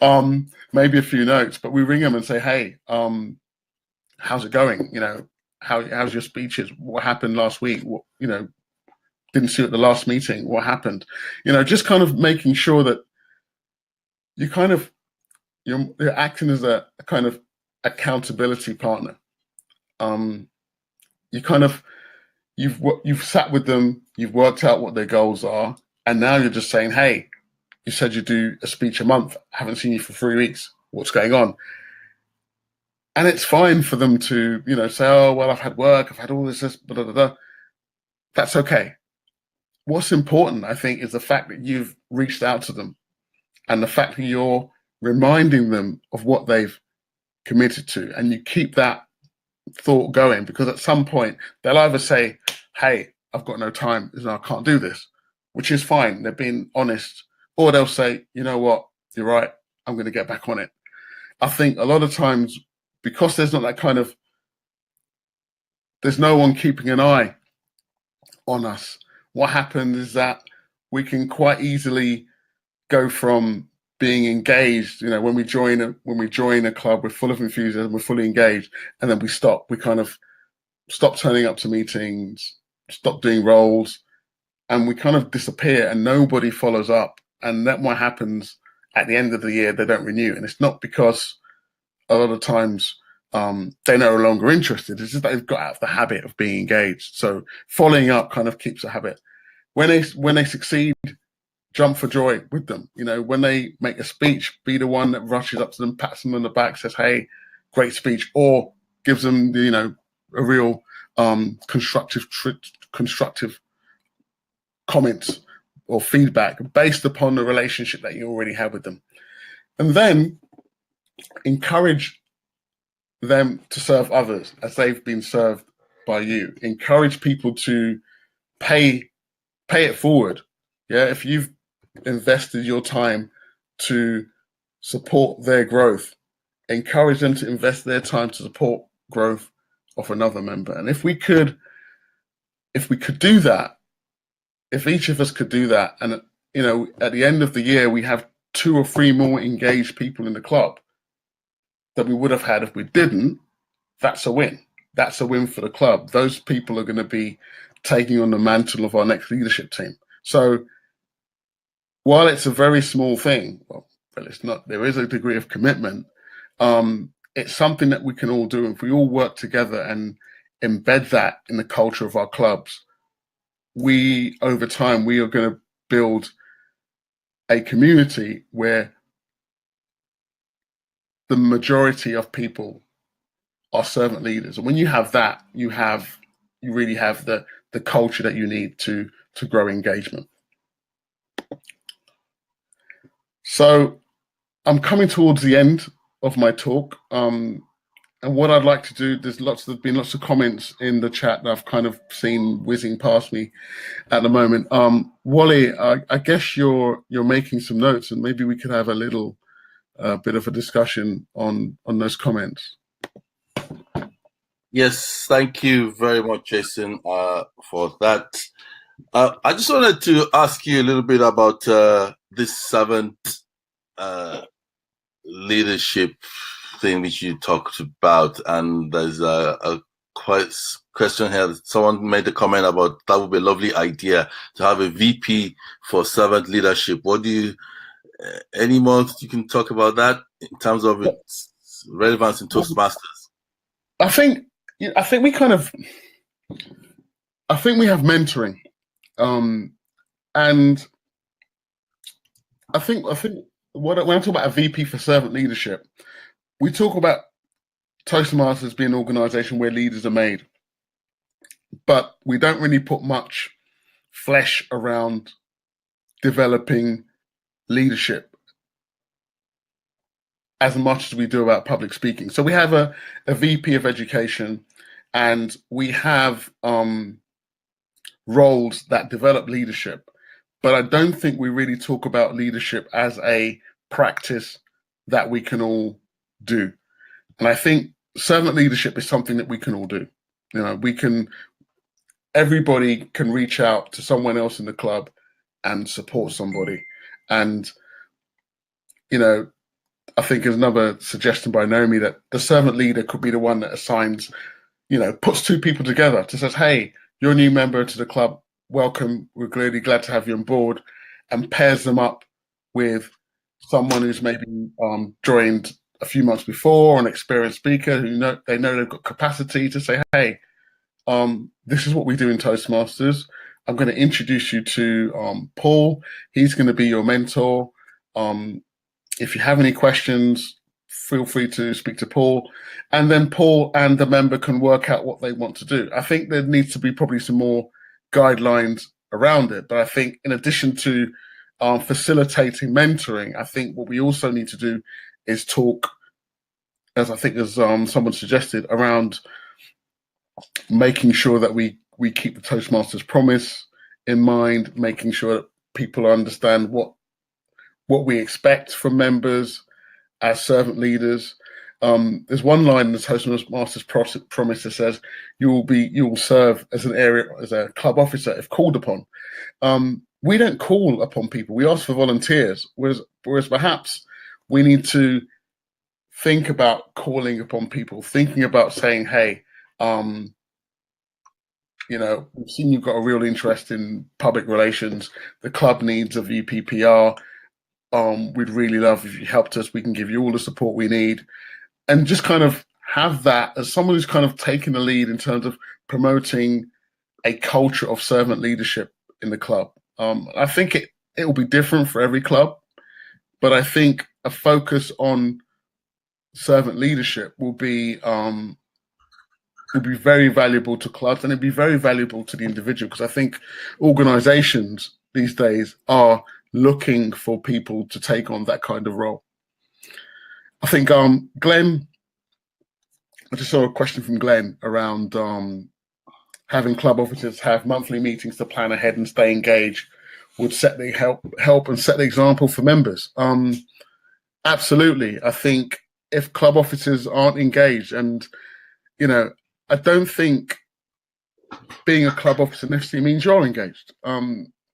Speaker 2: them, maybe a few notes, but we ring them and say, hey, how's it going? You know, how's your speeches? What happened last week? What, didn't see you at the last meeting. What happened? Just kind of making sure that you're acting as a kind of accountability partner. You've sat with them, you've worked out what their goals are, and now you're just saying, hey, you said you do a speech a month. I haven't seen you for 3 weeks. What's going on? And it's fine for them to, say, oh, well, I've had work, I've had all this, blah, blah, blah. That's okay. What's important, I think, is the fact that you've reached out to them and the fact that you're reminding them of what they've committed to, and you keep that thought going, because at some point they'll either say, hey, I've got no time, I can't do this, which is fine, they're being honest, or they'll say, you know what, you're right, I'm going to get back on it. I think a lot of times, because there's not that kind of, there's no one keeping an eye on us, what happens is that we can quite easily go from being engaged, when we join a club, we're full of enthusiasm, we're fully engaged, and then we kind of stop turning up to meetings, stop doing roles, and we kind of disappear and nobody follows up. And that what happens at the end of the year, they don't renew. And it's not because a lot of times they're no longer interested, it's just that they've got out of the habit of being engaged. So following up kind of keeps a habit. When they succeed, jump for joy with them. When they make a speech, be the one that rushes up to them, pats them on the back, says, hey, great speech, or gives them, a real constructive comments or feedback based upon the relationship that you already have with them. And then encourage them to serve others as they've been served by you. Encourage people to pay it forward. Yeah, if you've invested your time to support their growth, encourage them to invest their time to support growth of another member. And if we could do that, if each of us could do that, and at the end of the year we have 2 or 3 more engaged people in the club that we would have had if we didn't, that's a win. That's a win for the club. Those people are going to be taking on the mantle of our next leadership team. So while it's a very small thing, well, it's not, there is a degree of commitment. It's something that we can all do. If we all work together and embed that in the culture of our clubs, over time, we are going to build a community where the majority of people are servant leaders. And when you have that, you really have the culture that you need to grow engagement. So I'm coming towards the end of my talk. And what I'd like to do, there's been lots of comments in the chat that I've kind of seen whizzing past me at the moment. Wally, I guess you're making some notes, and maybe we could have a little bit of a discussion on those comments.
Speaker 1: Yes, thank you very much, Jason, for that. I just wanted to ask you a little bit about this servant leadership thing which you talked about, and there's a question here. Someone made a comment about that would be a lovely idea to have a VP for servant leadership. What do you, any more you can talk about that in terms of its relevance in Toastmasters?
Speaker 2: I think we have mentoring, and I think when I talk about a VP for servant leadership, we talk about Toastmasters being an organization where leaders are made, but we don't really put much flesh around developing leadership as much as we do about public speaking. So we have a VP of education, and we have roles that develop leadership, but I don't think we really talk about leadership as a practice that we can all do. And I think servant leadership is something that we can all do. Everybody can reach out to someone else in the club and support somebody. And, I think there's another suggestion by Naomi that the servant leader could be the one that assigns, puts 2 people together to says, hey, you're a new member to the club. Welcome. We're really glad to have you on board, and pairs them up with someone who's maybe joined a few months before, an experienced speaker who they know they've got capacity to say, hey, this is what we do in Toastmasters. I'm going to introduce you to Paul. He's going to be your mentor. If you have any questions, feel free to speak to Paul. And then Paul and the member can work out what they want to do. I think there needs to be probably some more guidelines around it. But I think in addition to facilitating mentoring, I think what we also need to do is talk, as I think as someone suggested, around making sure that we keep the Toastmasters promise in mind, making sure that people understand what we expect from members as servant leaders. There's one line in the Toastmasters promise that says you will serve as a club officer if called upon. We don't call upon people. We ask for volunteers, whereas perhaps we need to think about calling upon people, thinking about saying, hey, we've seen you've got a real interest in public relations. The club needs a VPPR. We'd really love if you helped us. We can give you all the support we need. And just kind of have that as someone who's kind of taken the lead in terms of promoting a culture of servant leadership in the club. I think it will be different for every club, but I think a focus on servant leadership will be would be very valuable to clubs, and it'd be very valuable to the individual, because I think organizations these days are looking for people to take on that kind of role. I think Glenn, I just saw a question from Glenn around having club officers have monthly meetings to plan ahead and stay engaged would set the help and set the example for members. Absolutely. I think if club officers aren't engaged, and I don't think being a club officer necessarily means you're engaged.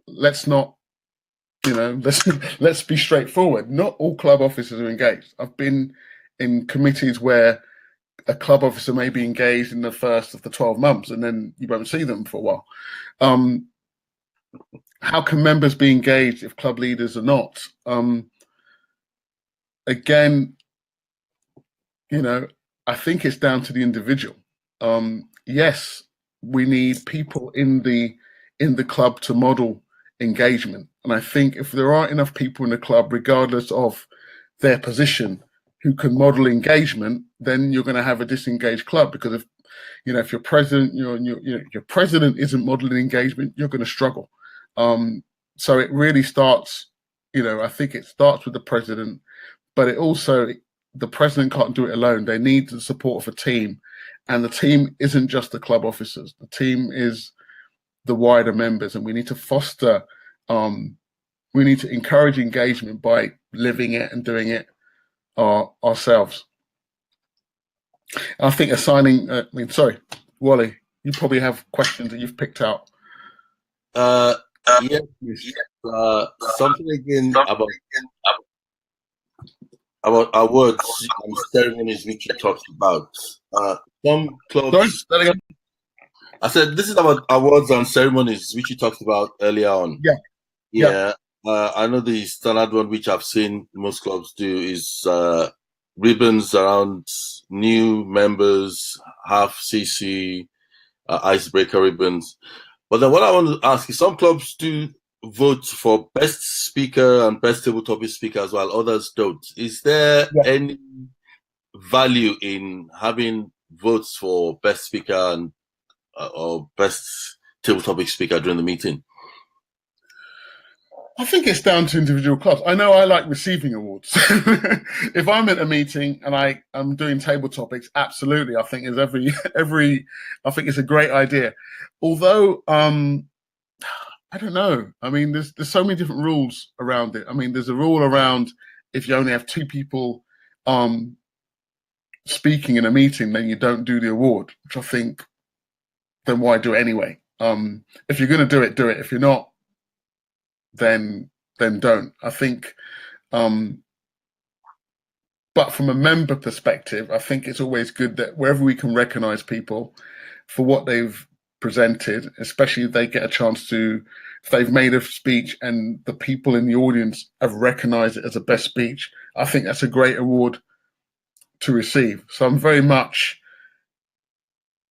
Speaker 2: Let's not, let's be straightforward. Not all club officers are engaged. I've been in committees where a club officer may be engaged in the first of the 12 months and then you won't see them for a while. How can members be engaged if club leaders are not? Again, I think it's down to the individual. Yes, we need people in the club to model engagement. And I think if there aren't enough people in the club, regardless of their position, who can model engagement, then you're going to have a disengaged club. Because if your president, your president isn't modeling engagement, you're going to struggle. So it really starts, I think it starts with the president, but it also, the president can't do it alone. They need the support of a team, and the team isn't just the club officers. The team is the wider members, and we need to foster, we need to encourage engagement by living it and doing it ourselves. I think assigning, sorry, Wally, you probably have questions that you've picked out.
Speaker 1: Yes, something again about awards and ceremonies which you talked about. Some clubs.
Speaker 2: Sorry,
Speaker 1: I said this is about awards and ceremonies which you talked about earlier on.
Speaker 2: Yeah.
Speaker 1: I know the standard one which I've seen most clubs do is ribbons around new members, half CC, icebreaker ribbons. But then what I want to ask is, some clubs do vote for best speaker and best table topic speaker as well. Others don't. Is there any value in having votes for best speaker and or best table topic speaker during the meeting?
Speaker 2: I think it's down to individual clubs. I know I like receiving awards. If I'm at a meeting and I'm doing table topics, absolutely. I think I think it's a great idea. Although, I don't know. I mean, there's so many different rules around it. I mean, there's a rule around if you only have 2 people speaking in a meeting, then you don't do the award, which I think, then why do it anyway? If you're going to do it. If you're not, then don't. I think, but from a member perspective, I think it's always good that wherever we can recognize people for what they've presented, especially if they get a chance to, if they've made a speech and the people in the audience have recognized it as a best speech, I think that's a great award to receive. So I'm very much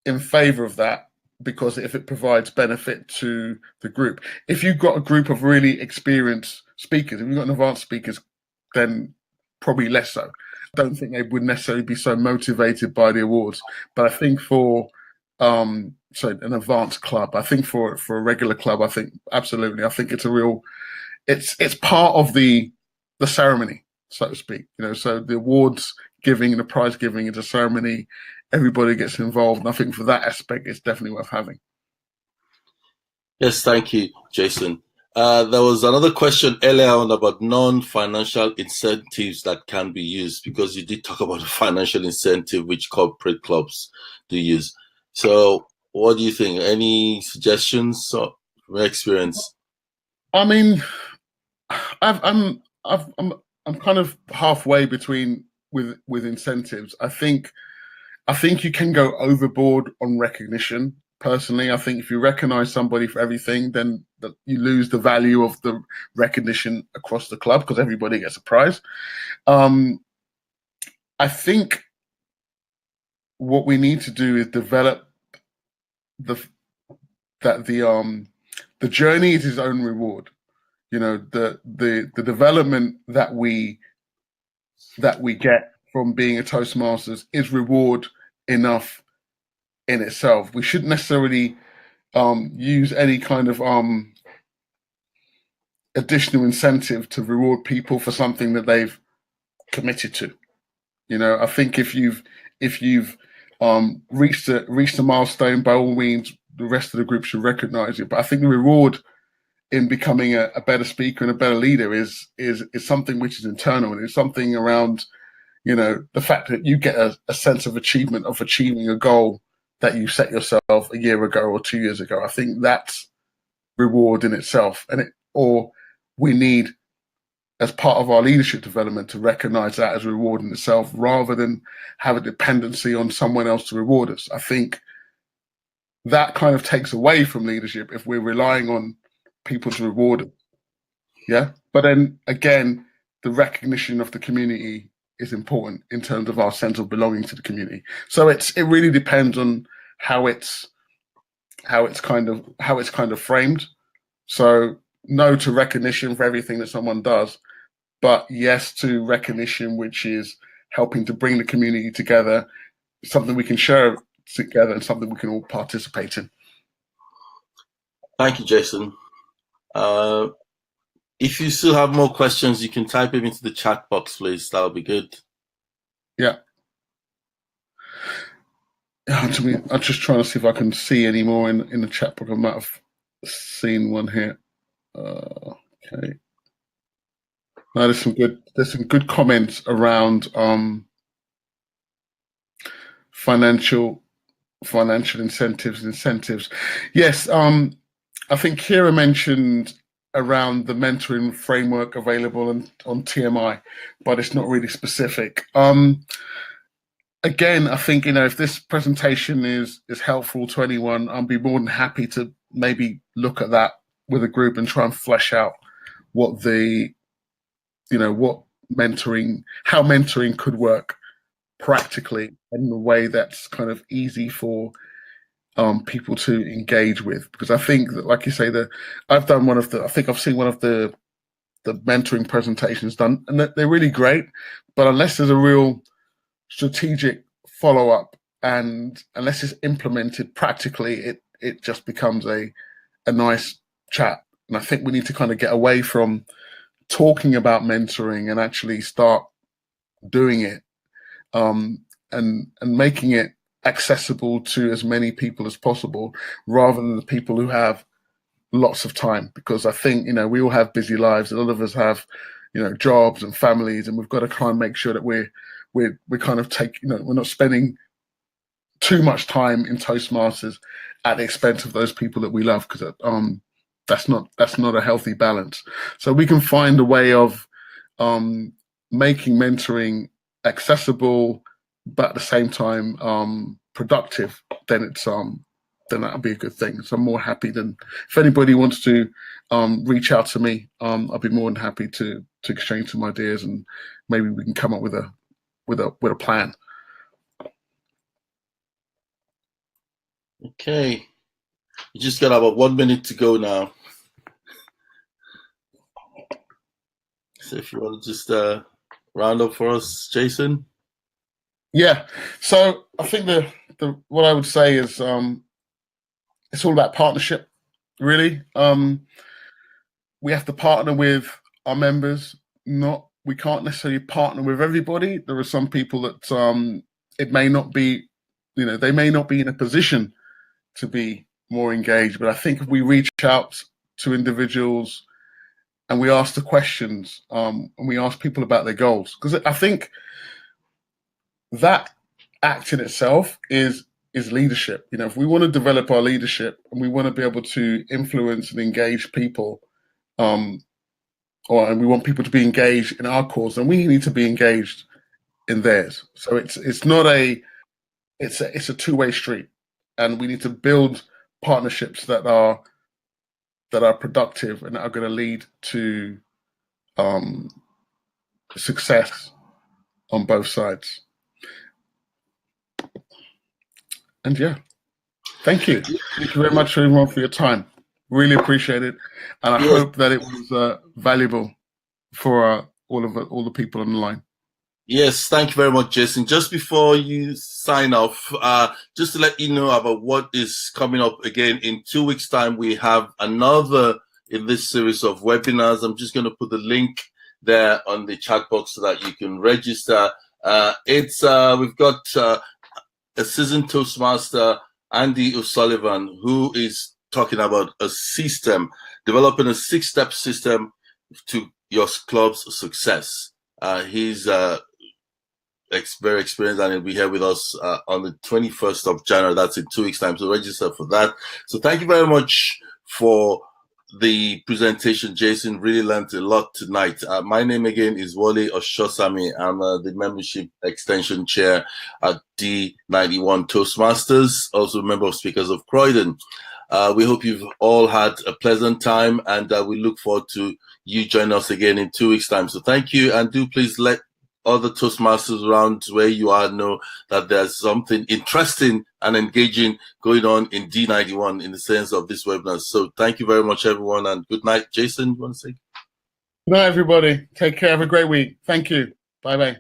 Speaker 2: in favor of that, because if it provides benefit to the group. If you've got a group of really experienced speakers, if you've got advanced speakers, then probably less so. I don't think they would necessarily be so motivated by the awards. But I think for an advanced club, I think for a regular club, I think absolutely. I think it's a real, it's part of the ceremony, so to speak. So the awards giving and the prize giving is a ceremony. Everybody gets involved, and I think for that aspect, it's definitely worth having.
Speaker 1: Yes, thank you, Jason. There was another question earlier on about non-financial incentives that can be used, because you did talk about the financial incentive which corporate clubs do use. So what do you think? Any suggestions from your experience?
Speaker 2: I mean, I'm kind of halfway between with incentives. I think you can go overboard on recognition. Personally, I think if you recognize somebody for everything, then you lose the value of the recognition across the club, because everybody gets a prize. I think what we need to do is develop the journey is its own reward. The development that we get from being a Toastmasters is reward enough in itself. We shouldn't necessarily use any kind of additional incentive to reward people for something that they've committed to. I think if you've reached a milestone, by all means, the rest of the group should recognize it. But I think the reward in becoming a better speaker and a better leader is something which is internal, and it's something around, the fact that you get a sense of achievement of achieving a goal that you set yourself a year ago or 2 years ago. I think that's reward in itself, or we need, as part of our leadership development, to recognize that as a reward in itself, rather than have a dependency on someone else to reward us. I think that kind of takes away from leadership if we're relying on people to reward us. Yeah. But then again, the recognition of the community is important in terms of our sense of belonging to the community. So it really depends on how it's kind of framed. So no to recognition for everything that someone does, but yes to recognition which is helping to bring the community together, something we can share together and something we can all participate in.
Speaker 1: Thank you, Jason. If you still have more questions, you can type them into the chat box, please. That'll be good.
Speaker 2: Yeah. I'm just trying to see if I can see any more in the chat box. I might have seen one here. Okay. Now there's some good comments around financial incentives. Yes, I think Kira mentioned around the mentoring framework available on TMI, but it's not really specific. Again, I think, if this presentation is helpful to anyone, I'll be more than happy to maybe look at that with a group and try and flesh out how mentoring could work practically in a way that's kind of easy for people to engage with. Because I think that, like you say, I've seen one of the mentoring presentations done, and they're really great, but unless there's a real strategic follow-up and unless it's implemented practically, it just becomes a nice chat. And I think we need to kind of get away from talking about mentoring and actually start doing it, and making it accessible to as many people as possible, rather than the people who have lots of time. Because I think, we all have busy lives. A lot of us have, jobs and families, and we've got to try and make sure that we kind of we're not spending too much time in Toastmasters at the expense of those people that we love, because that's not a healthy balance. So we can find a way of making mentoring accessible, but at the same time productive. Then that'll be a good thing. So I'm more happy than if anybody wants to reach out to me, I'll be more than happy to exchange some ideas, and maybe we can come up with a plan.
Speaker 1: Okay, you just got about 1 minute to go now. So if you want to just round up for us, Jason.
Speaker 2: Yeah. So I think what I would say is it's all about partnership, really. We have to partner with our members. We can't necessarily partner with everybody. There are some people that it may not be, they may not be in a position to be more engaged. But I think if we reach out to individuals and we ask the questions, and we ask people about their goals, because I think that act in itself is leadership. If we want to develop our leadership and we want to be able to influence and engage people, and we want people to be engaged in our cause, then we need to be engaged in theirs. So it's a two-way street, and we need to build partnerships that are productive and that are going to lead to success on both sides. And yeah, thank you. Thank you very much, everyone, for your time. Really appreciate it, and I hope that it was valuable for all the people on the line.
Speaker 1: Yes, thank you very much, Jason. Just before you sign off, just to let you know about what is coming up again in 2 weeks' time, we have another in this series of webinars. I'm just going to put the link there on the chat box so that you can register. We've got a seasoned Toastmaster, Andy O'Sullivan, who is talking about a system, developing a 6-step system to your club's success. He's very experienced, and he'll be here with us on the 21st of January. That's in 2 weeks' time. So register for that. So thank you very much for the presentation, Jason. Really learned a lot tonight. My name again is Wole Oshosami. I'm the membership extension chair at D91 Toastmasters, also a member of Speakers of Croydon. We hope you've all had a pleasant time, and we look forward to you joining us again in 2 weeks' time. So thank you, and do please let other Toastmasters around where you are know that there's something interesting and engaging going on in D91 in the sense of this webinar. So thank you very much, everyone, and good night. Jason, you want to say?
Speaker 2: Good night, everybody. Take care. Have a great week. Thank you. Bye-bye.